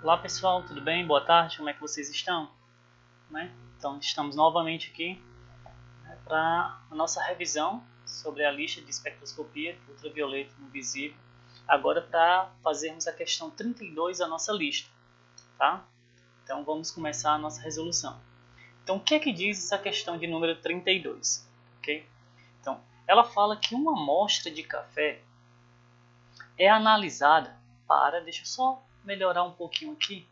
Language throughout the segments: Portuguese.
Olá pessoal, tudo bem? Boa tarde, como é que vocês estão? Então estamos novamente aqui para a nossa revisão sobre a lista de espectroscopia de ultravioleta no visível, agora para fazermos a questão 32 da nossa lista, tá? Então vamos começar a nossa resolução. Então o que é que diz essa questão de número 32? Ok? Então, ela fala que uma amostra de café é analisada para, deixa eu só melhorar um pouquinho aqui,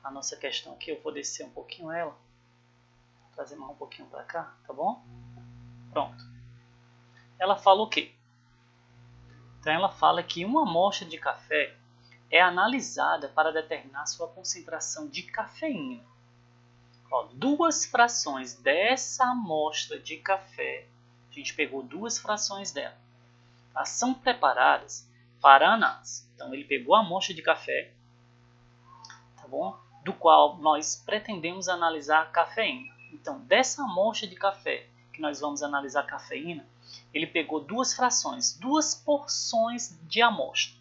a nossa questão aqui, eu vou descer um pouquinho ela, trazer mais um pouquinho para cá, tá bom? Pronto. Ela fala o quê? Então ela fala que uma amostra de café é analisada para determinar sua concentração de cafeína. Ó, duas frações dessa amostra de café, a gente pegou duas frações dela, são preparadas para análise. Então ele pegou a amostra de café, tá bom? Do qual nós pretendemos analisar a cafeína. Então, dessa amostra de café que nós vamos analisar a cafeína, ele pegou duas frações, duas porções de amostra.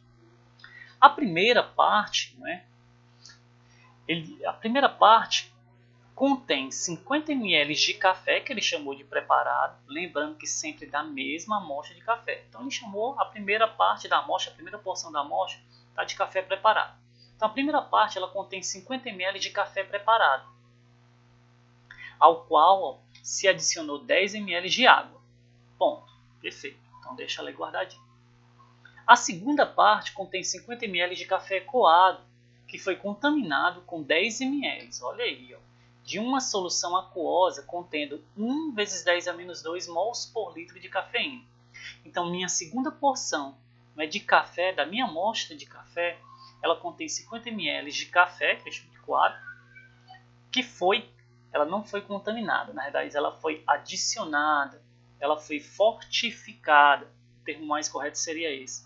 A primeira parte, a primeira parte contém 50 ml de café, que ele chamou de preparado, lembrando que sempre da mesma amostra de café. Então ele chamou a primeira parte da amostra, a primeira porção da amostra, tá, de café preparado. Então a primeira parte ela contém 50 ml de café preparado, ao qual se adicionou 10 ml de água. Ponto. Perfeito. Então deixa ela aí guardadinha. A segunda parte contém 50 ml de café coado, que foi contaminado com 10 ml. Olha aí, ó, de uma solução aquosa contendo 1 vezes 10 a menos 2 mols por litro de cafeína. Então minha segunda porção de café, da minha amostra de café, ela contém 50 ml de café, que é de coado, que ela não foi contaminada, na verdade ela foi adicionada, ela foi fortificada, o termo mais correto seria esse,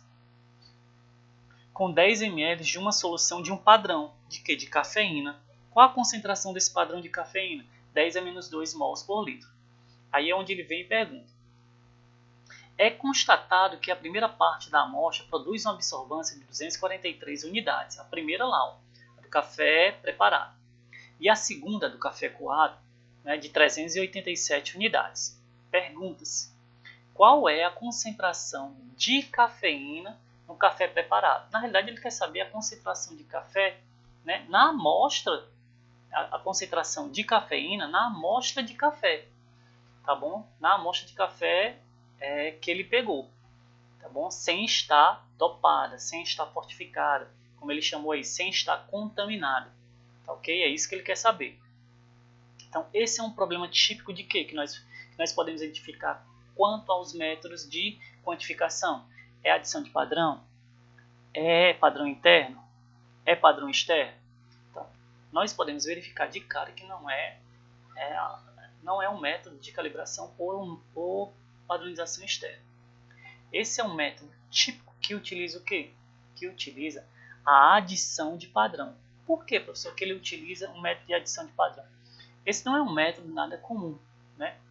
com 10 ml de uma solução de um padrão, de quê? De cafeína. Qual a concentração desse padrão de cafeína? 10 a menos 2 mols por litro. Aí é onde ele vem e pergunta. É constatado que a primeira parte da amostra produz uma absorvância de 243 unidades. A primeira lá, a do café preparado. E a segunda, do café coado, de 387 unidades. Pergunta-se, qual é a concentração de cafeína no café preparado? Na realidade, ele quer saber a concentração de café, na amostra, a concentração de cafeína na amostra de café, tá bom? Na amostra de café que ele pegou, tá bom? Sem estar dopada, sem estar fortificada, como ele chamou aí, sem estar contaminada. Tá, ok? É isso que ele quer saber. Então, esse é um problema típico de quê? Que nós podemos identificar quanto aos métodos de quantificação. É adição de padrão? É padrão interno? É padrão externo? Então, nós podemos verificar de cara que não é um método de calibração por padronização externa. Esse é um método típico que utiliza o quê? Que utiliza a adição de padrão. Por que, professor, que ele utiliza um método de adição de padrão? Esse não é um método nada comum.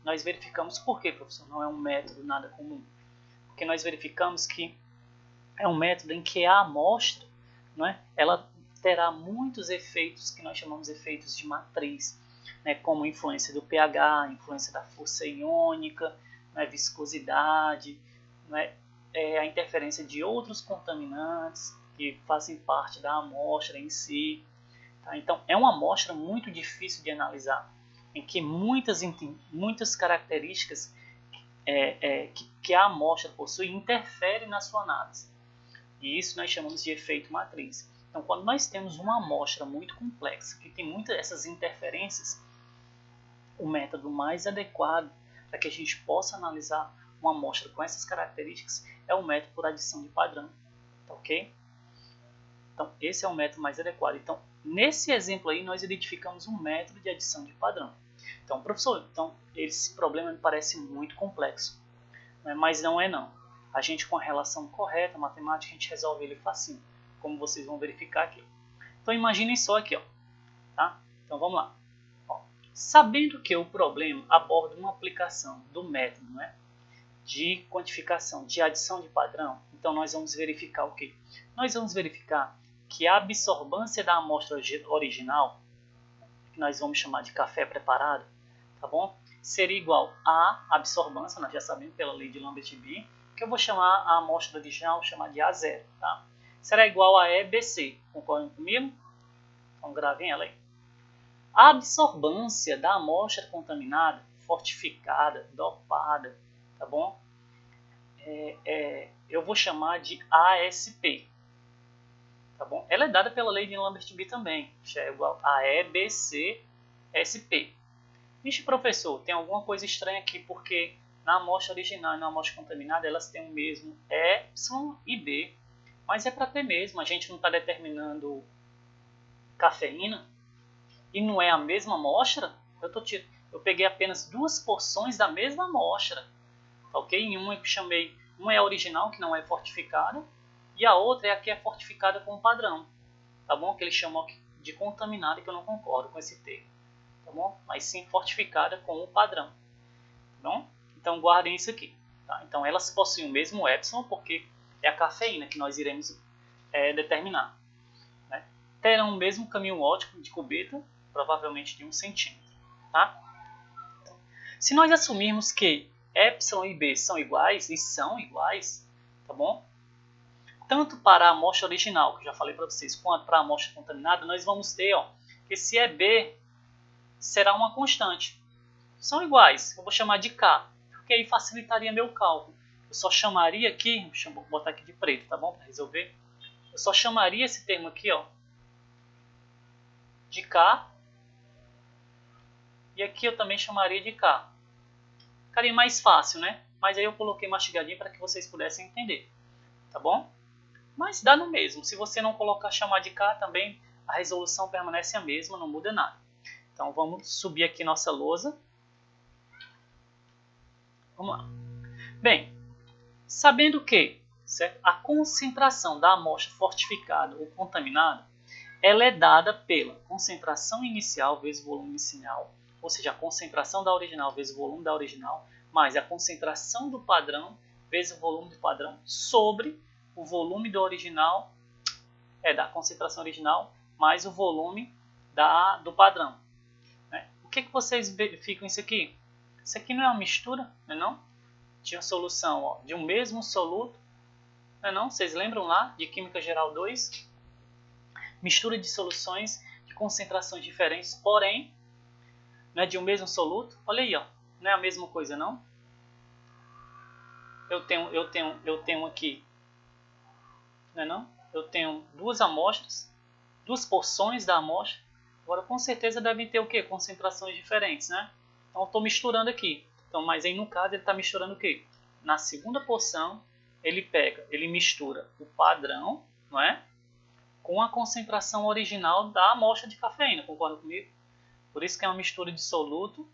Nós verificamos por que, professor, não é um método nada comum? Porque nós verificamos que é um método em que a amostra, ela terá muitos efeitos que nós chamamos de efeitos de matriz, como influência do pH, influência da força iônica, viscosidade, a interferência de outros contaminantes que fazem parte da amostra em si. Tá? Então, é uma amostra muito difícil de analisar, em que muitas características que a amostra possui interferem na sua análise. E isso nós chamamos de efeito matriz. Então, quando nós temos uma amostra muito complexa, que tem muitas dessas interferências, o método mais adequado para que a gente possa analisar uma amostra com essas características é o método por adição de padrão. Tá, ok? Então, esse é o método mais adequado. Então, nesse exemplo aí, nós identificamos um método de adição de padrão. Então, professor, esse problema me parece muito complexo, mas não é não. A gente, com a relação correta, matemática, a gente resolve ele facinho, como vocês vão verificar aqui. Então, imaginem só aqui, ó, tá? Então, vamos lá. Ó, sabendo que o problema aborda uma aplicação do método, de quantificação, de adição de padrão, então nós vamos verificar o quê? Nós vamos verificar que a absorvância da amostra original, que nós vamos chamar de café preparado, tá bom? Seria igual a absorvância, nós já sabemos pela lei de Lambert-Bean, que eu vou chamar a amostra original, chamar de A0, tá? Será igual a EBC, concordam comigo? Então gravem ela aí. A absorvância da amostra contaminada, fortificada, dopada, tá bom? Eu vou chamar de ASP, tá bom? Ela é dada pela lei de Lambert-Bean também, que é igual a EBC-SP. Vixe, professor, tem alguma coisa estranha aqui, porque na amostra original e na amostra contaminada elas têm o mesmo Y e B, mas é para ter mesmo, a gente não está determinando cafeína e não é a mesma amostra. Eu peguei apenas 2 porções da mesma amostra, tá ok? Em uma eu chamei, uma é a original, que não é fortificada, e a outra é a que é fortificada com o padrão, tá bom? Que eles chamam de contaminada, que eu não concordo com esse termo, tá bom? Mas sim fortificada com o padrão, tá bom? Então guardem isso aqui, tá? Então elas possuem o mesmo epsilon, porque é a cafeína que nós iremos determinar, né? Terão o mesmo caminho óptico de cubeta, provavelmente de 1 centímetro, tá? Então, se nós assumirmos que epsilon e B são iguais, e são iguais, tá bom? Tanto para a amostra original, que eu já falei para vocês, quanto para a amostra contaminada, nós vamos ter, que se é B, será uma constante. São iguais, eu vou chamar de K, porque aí facilitaria meu cálculo. Eu só chamaria aqui, vou botar aqui de preto, tá bom? Para resolver. Eu só chamaria esse termo aqui, de K, e aqui eu também chamaria de K. Ficaria mais fácil, né? Mas aí eu coloquei mastigadinho para que vocês pudessem entender, tá bom? Mas dá no mesmo. Se você não colocar chamar de K também, a resolução permanece a mesma, não muda nada. Então vamos subir aqui nossa lousa. Vamos lá. Bem, sabendo que, certo, a concentração da amostra fortificada ou contaminada, ela é dada pela concentração inicial vezes volume inicial, ou seja, a concentração da original vezes o volume da original, mais a concentração do padrão vezes o volume do padrão sobre o volume do original, da concentração original, mais o volume do padrão. Né? O que vocês verificam isso aqui? Isso aqui não é uma mistura, não é não? Tinha solução de um mesmo soluto, não é não? Vocês lembram lá de Química Geral 2? Mistura de soluções de concentrações diferentes, porém, não é de um mesmo soluto. Olha aí, não é a mesma coisa não? Eu tenho aqui, não é não? Eu tenho 2 amostras, 2 porções da amostra. Agora com certeza devem ter o quê? Concentrações diferentes, né? Então eu estou misturando aqui. Então, mas aí no caso ele está misturando o quê? Na segunda porção ele mistura o padrão, não é? Com a concentração original da amostra de cafeína, concorda comigo? Por isso que é uma mistura de soluto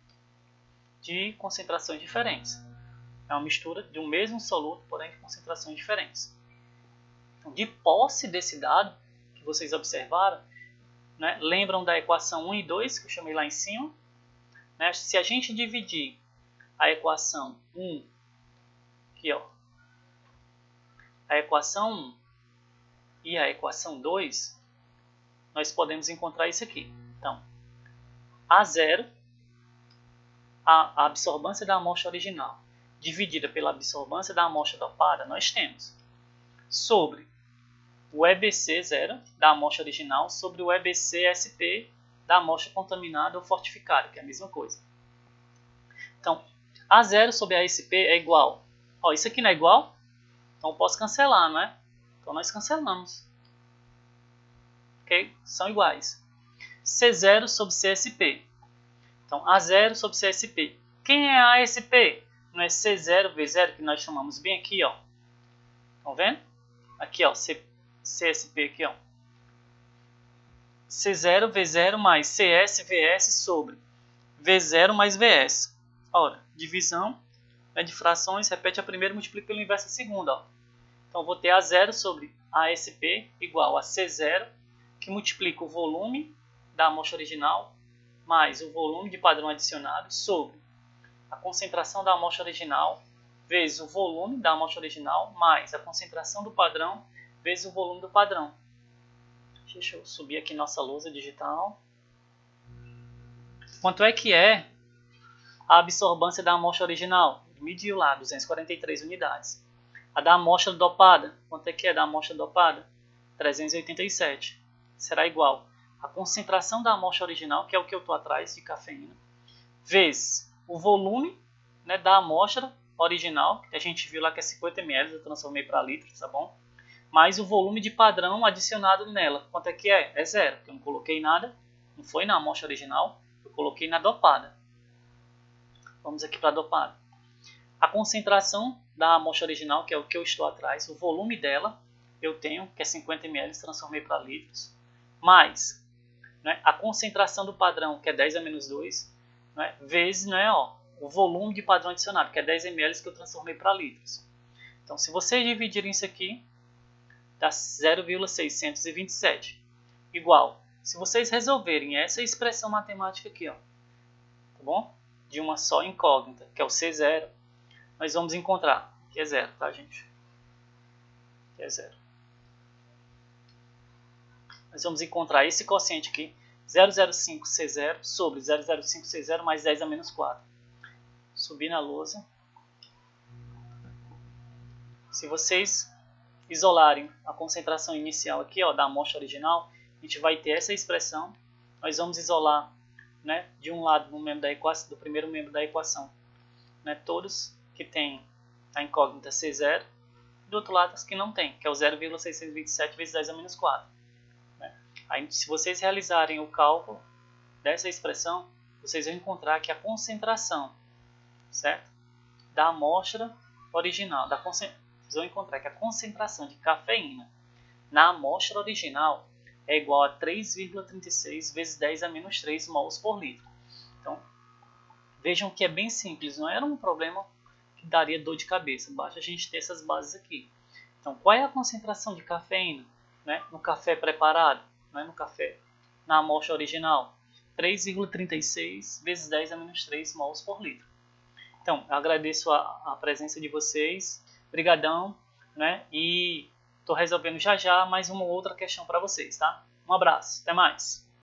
de concentrações diferentes. É uma mistura de um mesmo soluto, porém de concentrações diferentes. Então, de posse desse dado que vocês observaram, né, lembram da equação 1 e 2 que eu chamei lá em cima? Né? Se a gente dividir a equação 1, aqui, a equação 1 e a equação 2, nós podemos encontrar isso aqui. Então, A0, a absorvância da amostra original, dividida pela absorvância da amostra dopada, nós temos sobre o EBC0 da amostra original sobre o EBC-SP da amostra contaminada ou fortificada, que é a mesma coisa. Então, A0 sobre a SP é igual. Isso aqui não é igual? Então eu posso cancelar, não é? Então nós cancelamos. Ok? São iguais. C0 sobre CSP. Então, A0 sobre CSP. Quem é a ASP? Não é C0 V0 que nós chamamos bem aqui, Estão vendo? Aqui, CSP aqui, C0 V0 mais CS VS sobre V0 mais VS. Ora, divisão de frações, repete a primeira e multiplica pelo inverso a segunda. Então, vou ter A0 sobre ASP igual a C0, que multiplica o volume da amostra original mais o volume de padrão adicionado sobre a concentração da amostra original vezes o volume da amostra original mais a concentração do padrão vezes o volume do padrão. Deixa eu subir aqui nossa lousa digital. Quanto é que é a absorvância da amostra original? Mediu lá, 243 unidades. A da amostra dopada, quanto é que é da amostra dopada? 387. Será igual a concentração da amostra original, que é o que eu estou atrás de cafeína, vezes o volume, né, da amostra original, que a gente viu lá que é 50 ml, eu transformei para litros, tá bom? Mais o volume de padrão adicionado nela. Quanto é que é? É zero, porque eu não coloquei nada, não foi na amostra original, eu coloquei na dopada. Vamos aqui para a dopada. A concentração da amostra original, que é o que eu estou atrás, o volume dela, eu tenho, que é 50 ml, transformei para litros, mais, né, a concentração do padrão, que é 10 a menos 2, né, vezes, né, ó, o volume de padrão adicionado, que é 10 ml, que eu transformei para litros. Então, se vocês dividirem isso aqui, dá 0,627. Igual, se vocês resolverem essa expressão matemática aqui, ó, tá bom? De uma só incógnita, que é o C0, nós vamos encontrar, que é zero, tá, gente? Que é zero. Nós vamos encontrar esse quociente aqui, 0,05C0 sobre 0,05C0 mais 10 a menos 4. Subir na lousa. Se vocês isolarem a concentração inicial aqui, ó, da amostra original, a gente vai ter essa expressão. Nós vamos isolar, né, de um lado no membro da equação, do primeiro membro da equação, né, todos que têm a incógnita C0, do outro lado os que não tem, que é o 0,627 vezes 10 a menos 4. Né? Aí, se vocês realizarem o cálculo dessa expressão, vocês vão encontrar que a concentração, certo, da amostra original, vocês vão encontrar que a concentração de cafeína na amostra original é igual a 3,36 vezes 10 a menos 3 mols por litro. Então, vejam que é bem simples, não era um problema que daria dor de cabeça, basta a gente ter essas bases aqui. Então, qual é a concentração de cafeína, né, no café preparado, né, no café na amostra original? 3,36 vezes 10 a menos 3 mols por litro. Então, eu agradeço a presença de vocês, brigadão, né, e estou resolvendo já já mais uma outra questão para vocês, tá? Um abraço, até mais!